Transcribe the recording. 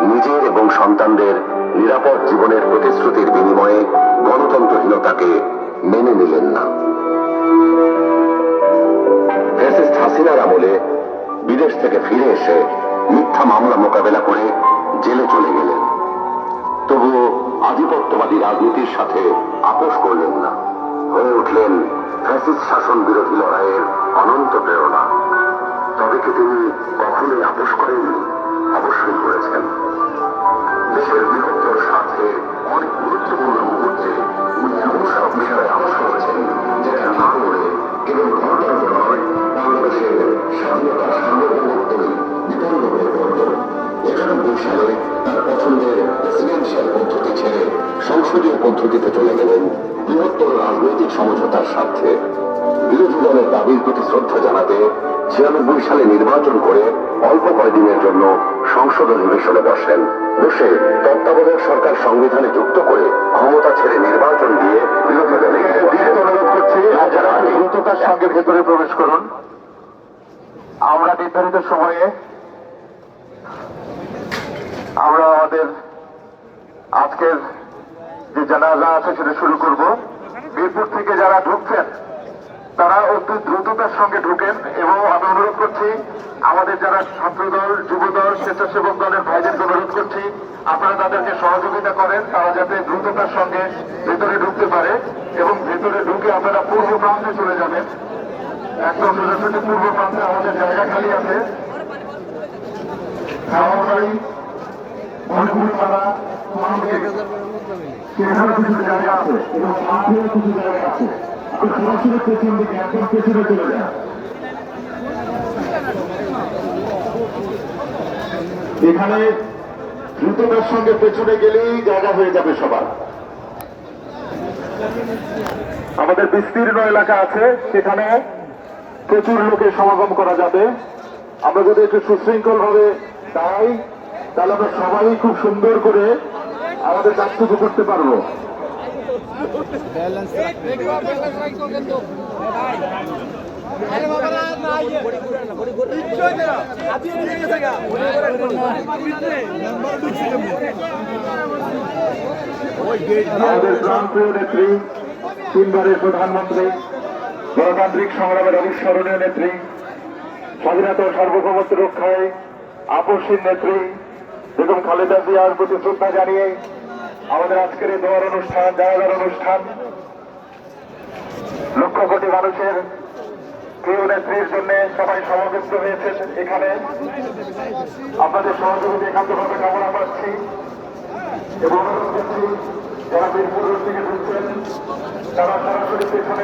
নিজের এবং সন্তানদের নিরাপদ জীবনের প্রতিশ্রুতির বিনিময়ে গণতন্ত্রহীনতাকে মেনে নিলেন না। ফ্যাসিস্ট হাসিনার আমলে বিদেশ থেকে ফিরে এসে মিথ্যা মামলা মোকাবেলা করে জেলে চলে গেলেন। তবুও আধিপত্যবাদী রাজনীতির সাথে আপোষ করলেন না, হয়ে উঠলেন ফ্যাসিস্ট শাসন বিরোধী লড়াইয়ের অনন্ত প্রেরণা। তবে কি তিনি কখনোই আপোষ করেননি? অবশ্যই করেছেন। দেশের বৃহত্তর স্বার্থে অনেক গুরুত্বপূর্ণ মুহূর্তে উনি এমন সব বিষয়ে আপোষ করেছেন যেটা না করে কেবল গণতন্ত্র নয়, বাংলাদেশের স্বাধীনতার সার্বভৌমত্বই বিপন্ন হয়ে পড়ত। 91 সালে তার পছন্দের প্রেসিডেন্সিয়াল পদ্ধতি ছেড়ে সংসদীয় পদ্ধতিতে চলে গেলেন বৃহত্তর রাজনৈতিক সমঝোতার স্বার্থে। বিরোধী দলের দাবির প্রতি শ্রদ্ধা জানাতে 96 সালে নির্বাচন করে অল্প কয়েকদিনের জন্য সংসদ অধিবেশনে বসে তত্ত্বাবধায়ক সরকার সংবিধানে যুক্ত করে ক্ষমতা ছেড়ে নির্বাচন দিয়ে বিরোধী দলে অনুরোধ করছি, আপনারা দ্রুততার সঙ্গে ভেতরে প্রবেশ করুন। আমরা নির্ধারিত সময়ে আমরা আমাদের আজকের যে জানাজা আছে সেটা শুরু করব। মিরপুর থেকে যারা ঢুকছেন তারা অতি দ্রুততার সঙ্গে ঢুকেন এবং আমি অনুরোধ করছি আমাদের যারা ছাত্রদল, যুবদল, স্বেচ্ছাসেবক দলের ভাইদেরকে অনুরোধ করছি আপনারা তাদেরকে সহযোগিতা করেন, তারা যাতে দ্রুততার সঙ্গে ভেতরে ঢুকতে পারে এবং ভেতরে ঢুকে আপনারা পূর্ব প্রান্তে চলে যাবেন। একদম সোজাসুজি পূর্ব প্রান্তে আমাদের জায়গা খালি আছে। সেখানে কিছু জায়গা আছে এবং মাঠেও কিছু জায়গা আছে। সরাসরি পেছন দিকে একদম পেছনে চলে যায়। এখানে দ্রুততার সঙ্গে পেছনে গেলেই জায়গা হয়ে যাবে সবার। আমাদের বিস্তীর্ণ এলাকা আছে, সেখানে প্রচুর লোকের সমাগম করা যাবে। আমরা যদি একটু সুশৃঙ্খল ভাবে দাঁড়াই তাহলে আমরা সবাই খুব সুন্দর করে আমাদের কাজটুকু করতে পারবো। আমাদের প্রাণপ্রিয় নেত্রী, 3 বারের প্রধানমন্ত্রী, গণতান্ত্রিক সংগ্রামের অবিস্মরণীয় নেত্রী, স্বাধীনতা ও সার্বভৌমত্ব রক্ষায় আপসহীন নেত্রী বেগম খালেদা জিয়ার প্রতি শ্রদ্ধা জানিয়ে আমাদের আজকের এই দোয়ার অনুষ্ঠান, জানাজার অনুষ্ঠান লক্ষ কোটি মানুষের প্রিয় নেত্রীর জন্য সবাই সমাবেত হয়েছেন। এখানে আপনাদের সহযোগিতা একান্তভাবে কামনা করছি এবং অনুরোধ করছি যারা বীরপুর থেকে ঢুকছেন তারা সরাসরি পেছনে